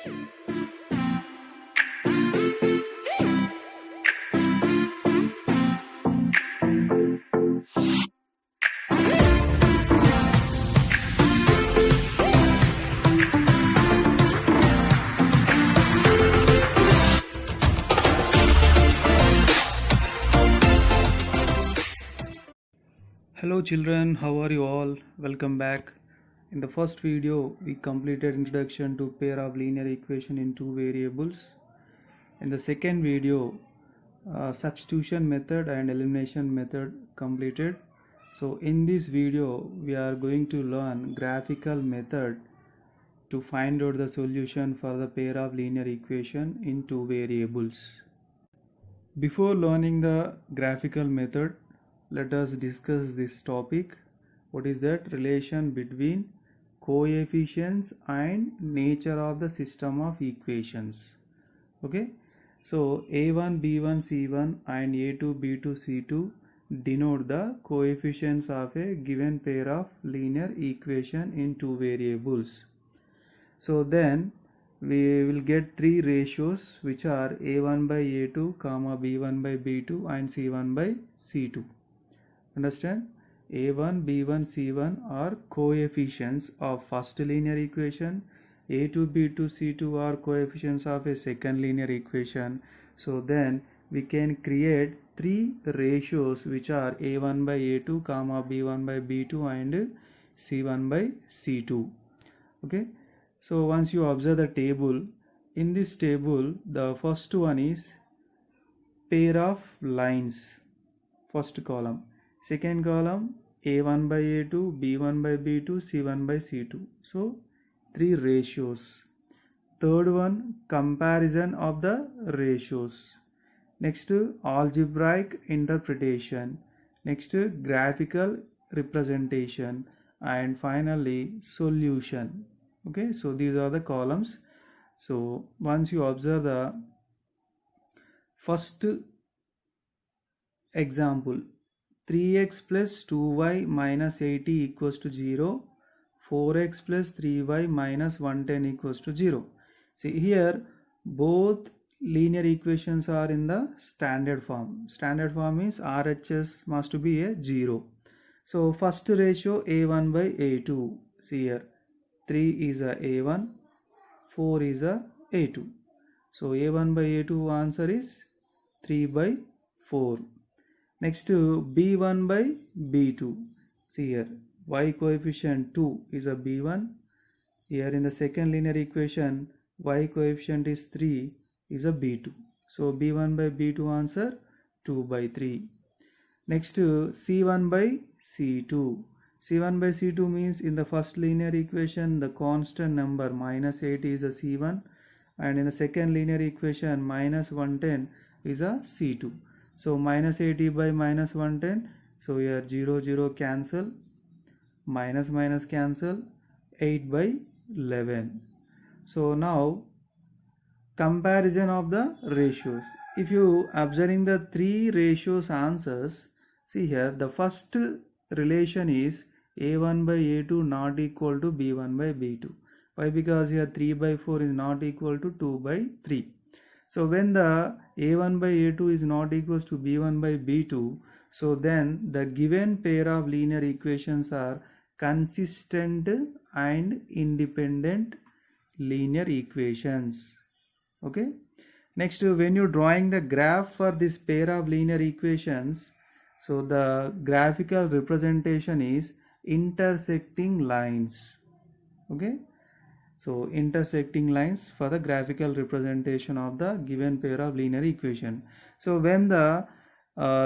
Hello children, how are you all? Welcome back. In the first video, we completed introduction to pair of linear equation in two variables. In the second video, substitution method and elimination method completed. So in this video, we are going to learn graphical method to find out the solution for the pair of linear equation in two variables. Before learning the graphical method, let us discuss this topic. What is that? Relation between coefficients and nature of the system of equations. Okay, so a1 b1 c1 and a2 b2 c2 denote the coefficients of a given pair of linear equation in two variables. So then we will get three ratios, which are a1 by a2 comma b1 by b2 and c1 by c2. Understand? a1 b1 c1 are coefficients of first linear equation, a2 b2 c2 are coefficients of a second linear equation. So then we can create three ratios, which are a1 by a2 comma b1 by b2 and c1 by c2. Okay, so once you observe the table, in this table the first one is pair of lines, first column. Second column a1 by a2, b1 by b2, c1 by c2. So three ratios. Third one, comparison of the ratios. Next, algebraic interpretation. Next, graphical representation, and finally solution. Okay, so these are the columns. So once you observe the first example, 3x plus 2y minus 80 equals to 0, 4x plus 3y minus 110 equals to 0. See here, both linear equations are in the standard form. Standard form is RHS must be a 0. So first ratio a1 by a2. See here, 3 is a a1, 4 is a a2. So a1 by a2 answer is 3 by 4. Next to b1 by b2. See here, y coefficient 2 is a b1. Here in the second linear equation, y coefficient is 3 is a b2. So b1 by b2 answer 2 by 3. Next to c1 by c2. c1 by c2 means in the first linear equation the constant number minus 8 is a c1, and in the second linear equation minus 110 is a c2. So minus 80 by minus 110, so here 0 0 cancel, minus minus cancel, 8 by 11. So now comparison of the ratios. If you observing the three ratios answers, see here the first relation is a1 by a2 not equal to b1 by b2. Why? Because here 3 by 4 is not equal to 2 by 3. So when the a1 by a2 is not equals to b1 by b2, so then the given pair of linear equations are consistent and independent linear equations. Okay. Next, when you drawing the graph for this pair of linear equations, so the graphical representation is intersecting lines. Okay. So intersecting lines for the graphical representation of the given pair of linear equation. So when the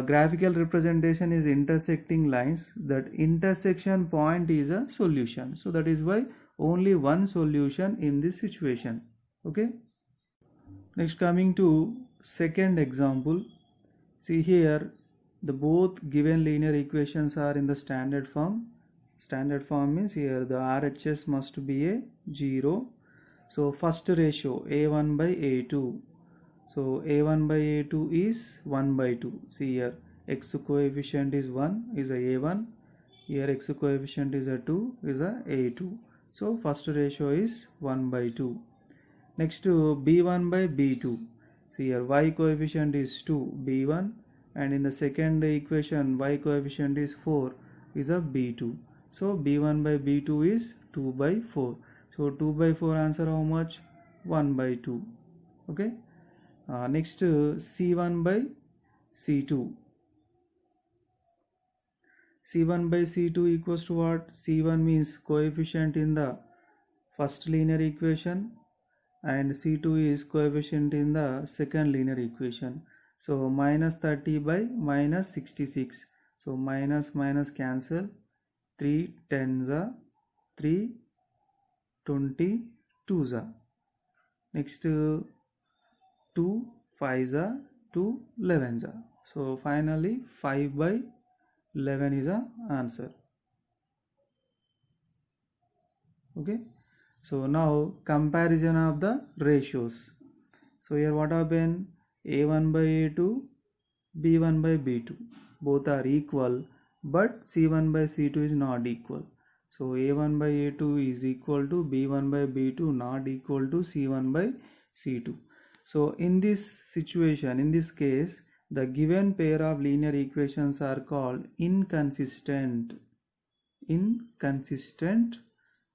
graphical representation is intersecting lines, that intersection point is a solution. So that is why only one solution in this situation. Okay. Next, coming to second example, see here the both given linear equations are in the standard form. Standard form means here the RHS must be a 0. So first ratio a1 by a2. So a1 by a2 is 1 by 2. See here x coefficient is 1 is a a1. Here x coefficient is a 2 is a a2. So first ratio is 1 by 2. Next to b1 by b2. See here y coefficient is 2 b1, and in the second equation y coefficient is 4 is a b2. So b1 by b2 is 2 by 4. So 2 by 4 answer how much? 1 by 2. Okay. Next c1 by c2. c1 by c2 equals to what? c1 means coefficient in the first linear equation, and c2 is coefficient in the second linear equation. So minus 30 by minus 66. So minus minus cancel. 3 tens are 3 22s are. Next 2 5s are 2 11s are. So finally 5 by 11 is the answer. Okay. So now comparison of the ratios. So here what happened? A1 by A2, B1 by B2. Both are equal, but C1 by C2 is not equal. So A1 by A2 is equal to B1 by B2, not equal to C1 by C2. So in this situation, in this case, the given pair of linear equations are called inconsistent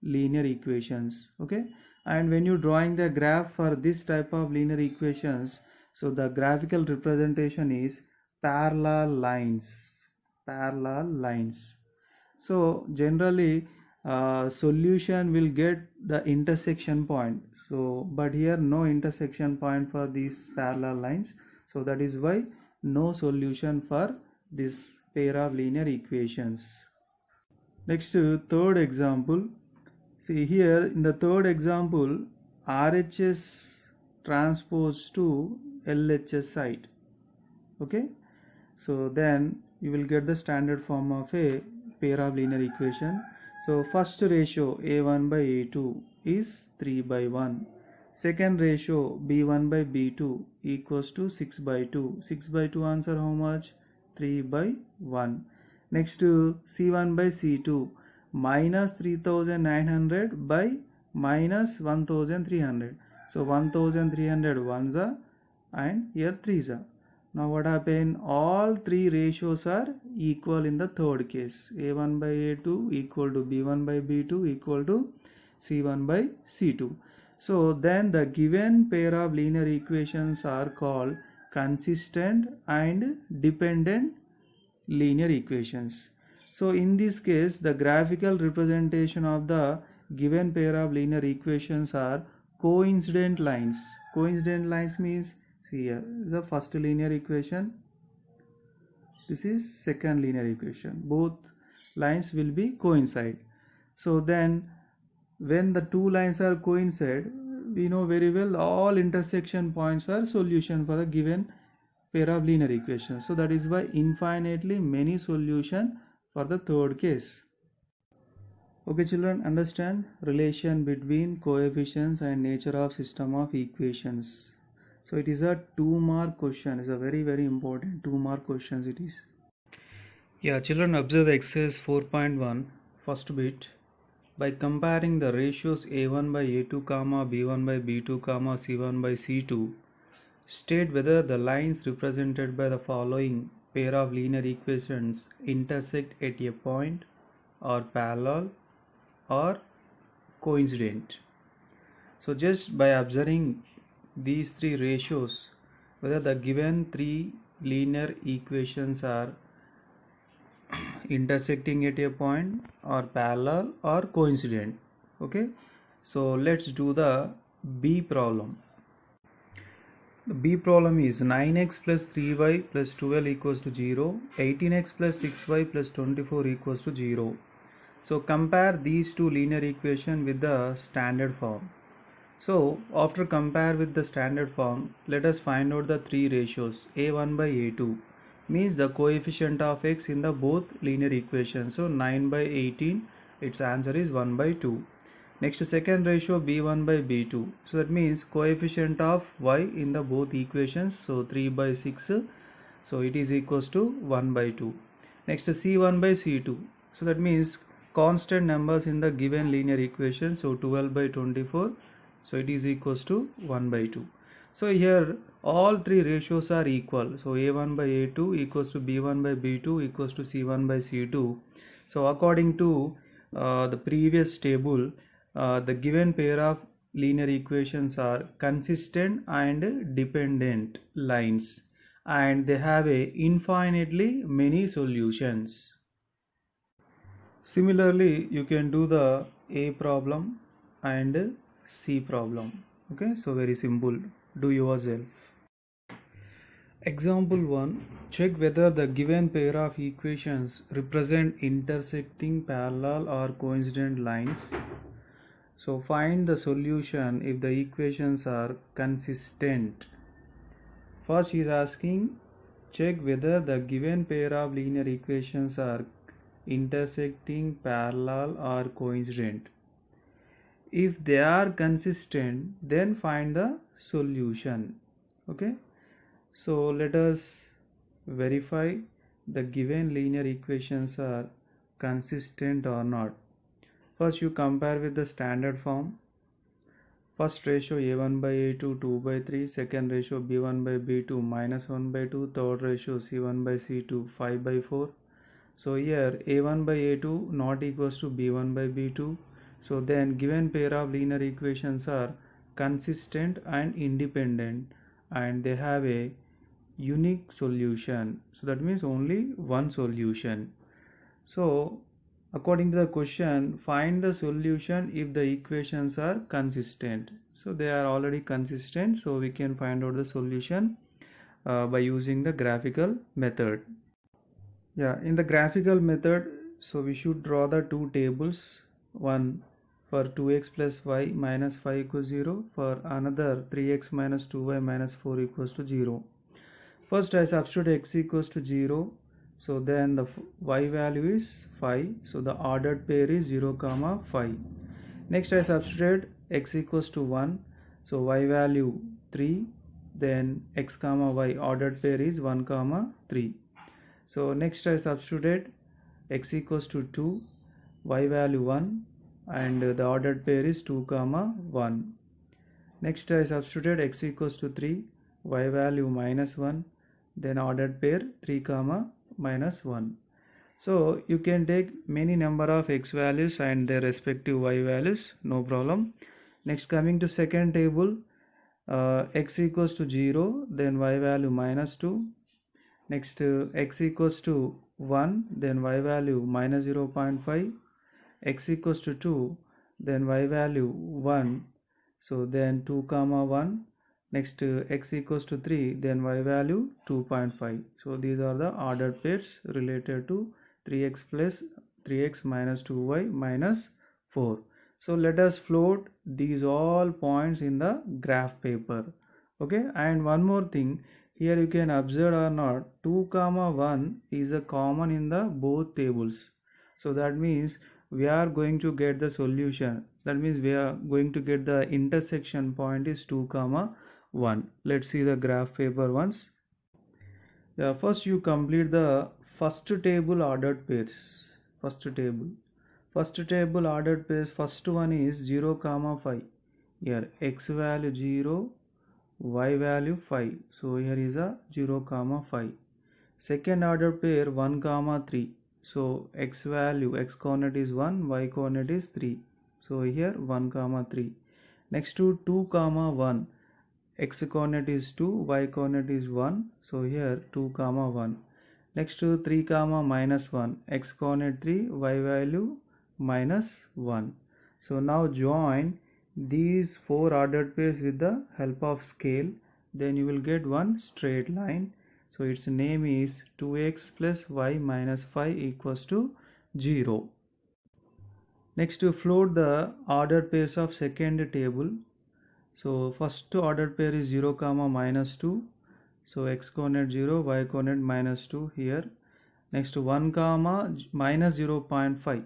linear equations. Okay. And when you drawing the graph for this type of linear equations, so the graphical representation is parallel lines. So generally solution will get the intersection point. So but here no intersection point for these parallel lines. So that is why no solution for this pair of linear equations. Next third example. See here in the third example, RHS transpose to LHS side. Okay. So then you will get the standard form of a pair of linear equation. So first ratio A1 by A2 is 3 by 1. Second ratio B1 by B2 equals to 6 by 2. 6 by 2 answer how much? 3 by 1. Next to C1 by C2, minus 3900 by minus 1300. So 1300 ones are and here 3s are. Now what happened? All three ratios are equal in the third case. A1 by A2 equal to B1 by B2 equal to C1 by C2. So then the given pair of linear equations are called consistent and dependent linear equations. So in this case, the graphical representation of the given pair of linear equations are coincident lines. Coincident lines means, see here, the first linear equation, this is second linear equation. Both lines will be coincide. So then when the two lines are coincide, we know very well all intersection points are solution for the given pair of linear equations. So that is why infinitely many solution for the third case. Okay children, understand relation between coefficients and nature of system of equations. So it is a 2-mark question. It's a very important 2-mark questions it is. Yeah children, observe the exercise 4.1 first bit. By comparing the ratios A1 by A2 comma B1 by B2 comma C1 by C2, state whether the lines represented by the following pair of linear equations intersect at a point, or parallel, or coincident. So just by observing these three ratios, whether the given three linear equations are intersecting at a point, or parallel, or coincident. Okay, so let's do the B problem. The B problem is 9x plus 3y plus 12 equals to 0, 18x plus 6y plus 24 equals to 0. So compare these two linear equations with the standard form. So after compare with the standard form, let us find out the three ratios A1 by A2. Means the coefficient of x in the both linear equations. So 9 by 18, its answer is 1 by 2. Next second ratio B1 by B2. So that means coefficient of y in the both equations. So 3 by 6. So it is equals to 1 by 2. Next C1 by C2. So that means constant numbers in the given linear equation. So 12 by 24 So it is equals to 1 by 2. So here all three ratios are equal. So A1 by A2 equals to B1 by B2 equals to C1 by C2. So according to the previous table, the given pair of linear equations are consistent and dependent lines, and they have a infinitely many solutions. Similarly, you can do the A problem and C problem. Okay, so very simple. Do yourself. Example 1. Check whether the given pair of equations represent intersecting parallel or coincident lines. So find the solution if the equations are consistent. First he is asking, check whether the given pair of linear equations are intersecting, parallel or coincident. If they are consistent, then find the solution. Okay, so let us verify the given linear equations are consistent or not. First you compare with the standard form. First ratio A1 by A2 2 by 3, second ratio B1 by B2 minus 1 by 2, third ratio C1 by C2 5 by 4. So here A1 by A2 not equals to B1 by B2. So then given pair of linear equations are consistent and independent, and they have a unique solution. So that means only one solution. So according to the question, find the solution if the equations are consistent. So they are already consistent, so we can find out the solution by using the graphical method. Yeah, in the graphical method, so we should draw the two tables, one for 2x plus y minus 5 equals 0, for another 3x minus 2y minus 4 equals to 0. First I substitute x equals to 0, so then the y value is 5, so the ordered pair is 0 comma 5. Next I substitute x equals to 1, so y value 3, then x comma y ordered pair is 1 comma 3. So next I substituted x equals to 2, y value 1, and the ordered pair is 2 comma 1. Next I substituted x equals to 3, y value minus 1, then ordered pair 3 comma minus 1. So you can take many number of x values and their respective y values, no problem. Next, coming to second table, x equals to 0, then y value minus 2. Next x equals to 1, then y value minus 0.5. X equals to 2, then y value 1, so then 2 comma 1. Next x equals to 3, then y value 2.5. So these are the ordered pairs related to 3x plus 3x minus 2y minus 4. So let us float these all points in the graph paper. Okay, and one more thing, here you can observe or not, 2 comma 1 is a common in the both tables. So that means we are going to get the solution. That means we are going to get the intersection point is 2 comma 1. Let's see the graph paper once. Yeah, first you complete the first table ordered pairs. First table ordered pairs. First one is 0 comma 5. Here x value 0, y value 5. So here is a 0 comma 5. Second order pair 1 comma 3. So x value, x coordinate is 1, y coordinate is 3. So here 1 comma 3. Next to 2 comma 1. X coordinate is 2, y coordinate is 1. So here 2 comma 1. Next to 3 comma minus 1. X coordinate 3, y value minus 1. So now join these four ordered pairs with the help of scale. Then you will get one straight line. So its name is 2x plus y minus 5 equals to 0. Next to float the ordered pairs of second table. So first ordered pair is 0 comma minus 2. So x coordinate 0, y coordinate minus 2 here. Next 1 comma minus 0.5.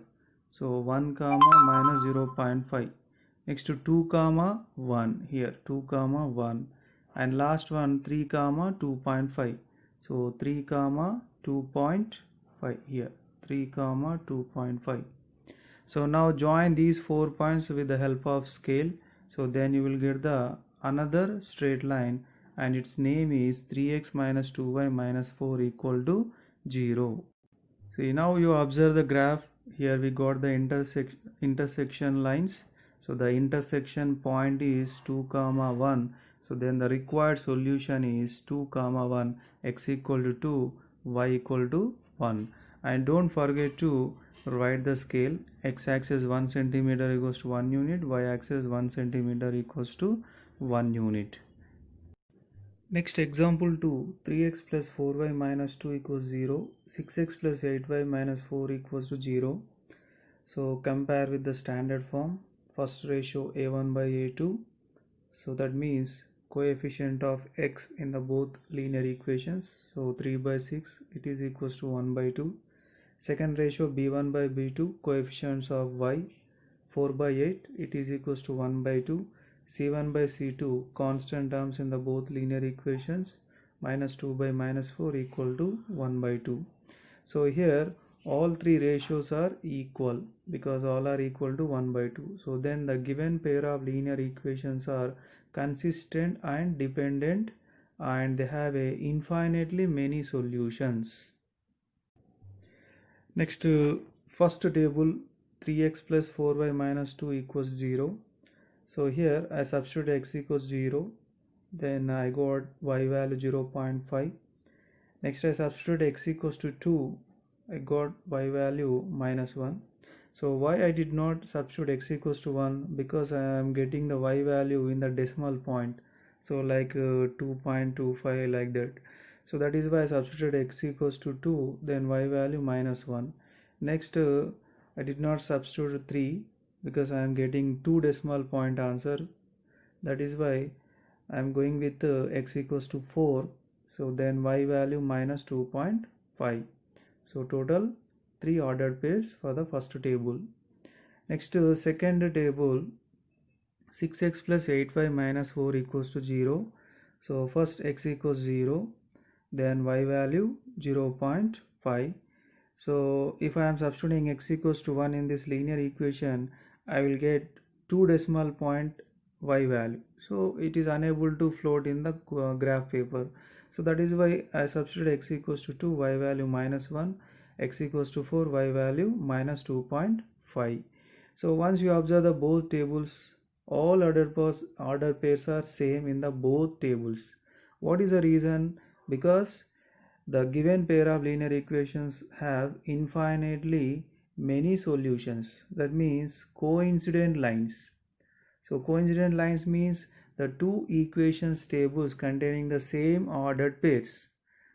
So 1 comma minus 0.5. Next to 2 comma 1 here, 2 comma 1. And last one 3 comma 2.5. So 3 comma 2.5 here, 3 comma 2.5. So now join these 4 points with the help of scale. So then you will get the another straight line, and its name is 3x minus 2y minus 4 equal to 0. See, now you observe the graph. Here we got the intersection lines. So the intersection point is 2 comma 1. So then the required solution is 2 comma 1, x equal to 2, y equal to 1. And don't forget to write the scale. X axis 1 centimeter equals to 1 unit, y axis 1 centimeter equals to 1 unit. Next example 2, 3x plus 4y minus 2 equals 0, 6x plus 8y minus 4 equals to 0. So compare with the standard form, first ratio a1 by a2. So that means coefficient of x in the both linear equations. So 3 by 6 it is equals to 1 by 2. Second ratio b1 by b2, coefficients of y, 4 by 8 it is equals to 1 by 2. C1 by C2, constant terms in the both linear equations, minus 2 by minus 4 equal to 1 by 2. So here all three ratios are equal because all are equal to 1 by 2. So then the given pair of linear equations are consistent and dependent, and they have a infinitely many solutions. Next, first table, 3x plus 4y minus 2 equals 0. So here I substitute x equals 0, then I got y value 0.5. Next I substitute x equals to 2, I got y value minus 1. So why I did not substitute x equals to 1? Because I am getting the y value in the decimal point, so like 2.25 like that. So that is why I substituted x equals to 2, then y value minus 1. Next I did not substitute 3 because I am getting 2 decimal point answer. That is why I am going with x equals to 4. So then y value minus 2.5. So total 3 ordered pairs for the first table. Next second table, 6x plus 8y minus 4 equals to 0. So first x equals 0, then y value 0.5. So if I am substituting x equals to 1 in this linear equation, I will get 2 decimal point y value. So it is unable to float in the graph paper. So that is why I substitute x equals to 2, y value minus 1, x equals to 4, y value minus 2.5. So once you observe the both tables, all ordered pairs are same in the both tables. What is the reason? Because the given pair of linear equations have infinitely many solutions. That means coincident lines. So coincident lines means the two equations tables containing the same ordered pairs.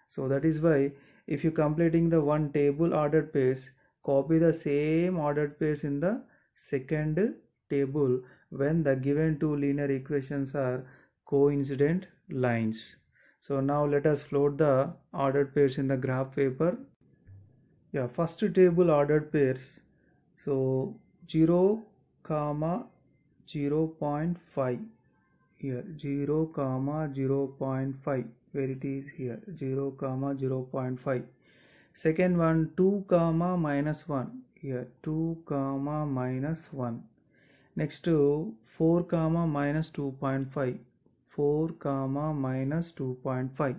So that is why if you completing the one table ordered pairs, copy the same ordered pairs in the second table when the given two linear equations are coincident lines. So now let us float the ordered pairs in the graph paper. Yeah, first table ordered pairs. So 0 comma 0.5 here, 0 comma 0.5, where it is here, 0 comma 0.5. Second one, 2 comma minus 1 here, 2 comma minus 1. Next to 4 comma minus 2.5, 4 comma minus 2.5.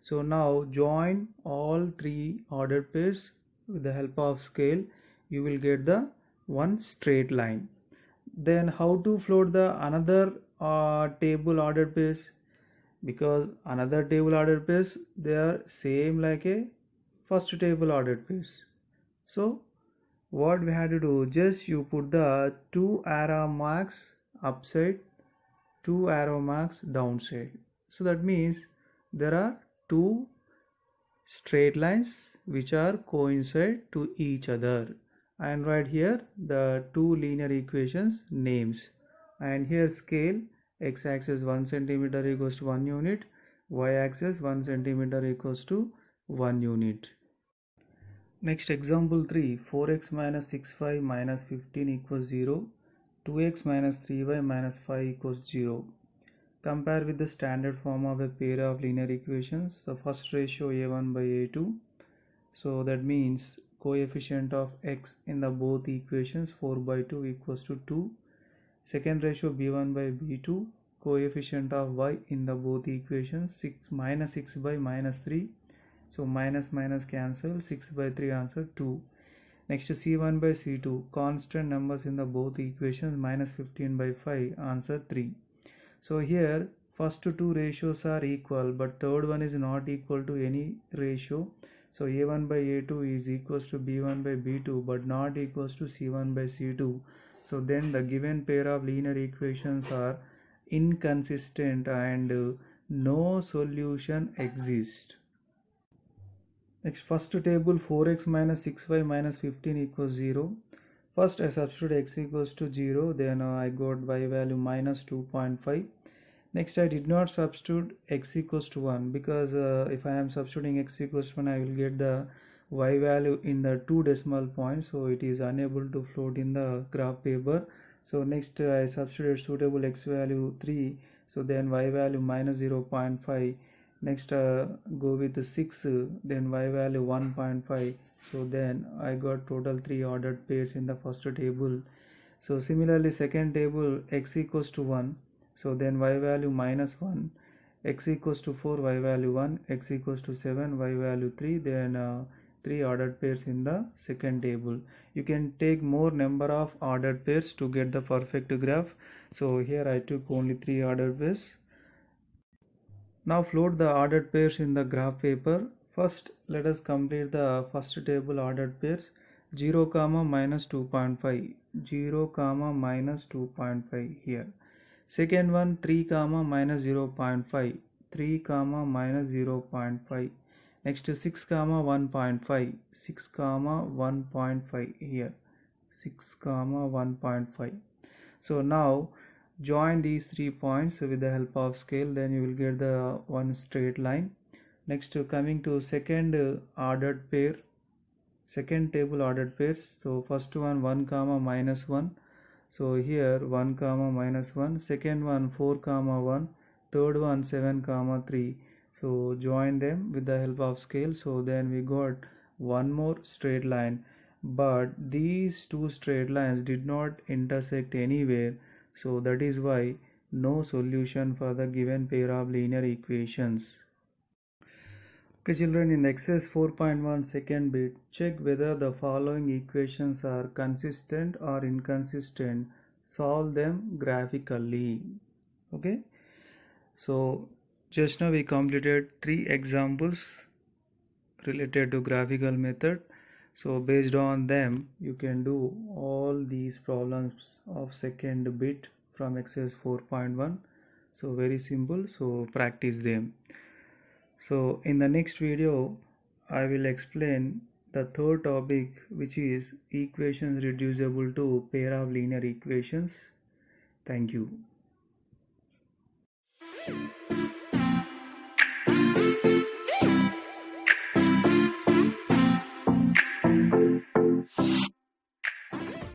So now join all three ordered pairs with the help of scale. You will get the one straight line. Then how to float the another table ordered pairs? Because another table ordered pairs, they are same like a first table ordered pairs. So what we had to do, just you put the two arrow marks upside, two arrow marks downside. So that means there are two straight lines which are coincide to each other, and right here the two linear equations names, and here scale, x axis 1 centimeter equals to 1 unit, y axis 1 centimeter equals to 1 unit. Next example 3, 4x minus 6y minus 15 equals 0, 2x minus 3y minus 5 equals 0. Compare with the standard form of a pair of linear equations. The first ratio a1 by a2. So that means coefficient of x in the both equations 4 by 2 equals to 2. second ratio b1 by b2, coefficient of y in the both equations, 6 minus 6 by minus 3, so minus minus cancel, 6 by 3 answer 2. Next c1 by c2, constant numbers in the both equations, minus 15 by 5 answer 3. So here first two ratios are equal, but third one is not equal to any ratio. So a1 by a2 is equals to b1 by b2 but not equals to c1 by c2. So then the given pair of linear equations are inconsistent and no solution exists. Next, first table, 4x minus 6y minus 15 equals 0. First I substitute x equals to 0, then I got y value minus 2.5. Next I did not substitute x equals to 1 because if I am substituting x equals to 1, I will get the y value in the 2 decimal points, so it is unable to float in the graph paper. So next I substitute suitable x value 3, so then y value minus 0.5. Next go with the 6, then y value 1.5. So then I got total 3 ordered pairs in the first table. So similarly second table, x equals to 1, so then y value minus 1, x equals to 4, y value 1, x equals to 7, y value 3, then 3 ordered pairs in the second table. You can take more number of ordered pairs to get the perfect graph. So here I took only 3 ordered pairs. Now float the ordered pairs in the graph paper. First let us complete the first table ordered pairs. 0 comma minus 2.5, 0 comma minus 2.5 here. Second one, 3 comma minus 0.5, 3 comma minus 0.5. Next 6 comma 1.5, 6 comma 1.5 here, 6 comma 1.5. So now join these 3 points with the help of scale, then you will get the one straight line. Next coming to second ordered pair, second table ordered pairs. So first one, 1 comma minus 1, so here 1 comma minus 1, second one 4 comma 1, third one 7 comma 3. So join them with the help of scale, so then we got one more straight line, but these two straight lines did not intersect anywhere, so that is why no solution for the given pair of linear equations. Okay children, in exercise 4.1 second bit, check whether the following equations are consistent or inconsistent. Solve them graphically. Okay, so just now we completed 3 examples related to graphical method. So based on them you can do all these problems of second bit from exercise 4.1. so very simple, so practice them. So in the next video I will explain the third topic, which is equations reducible to pair of linear equations. Thank you.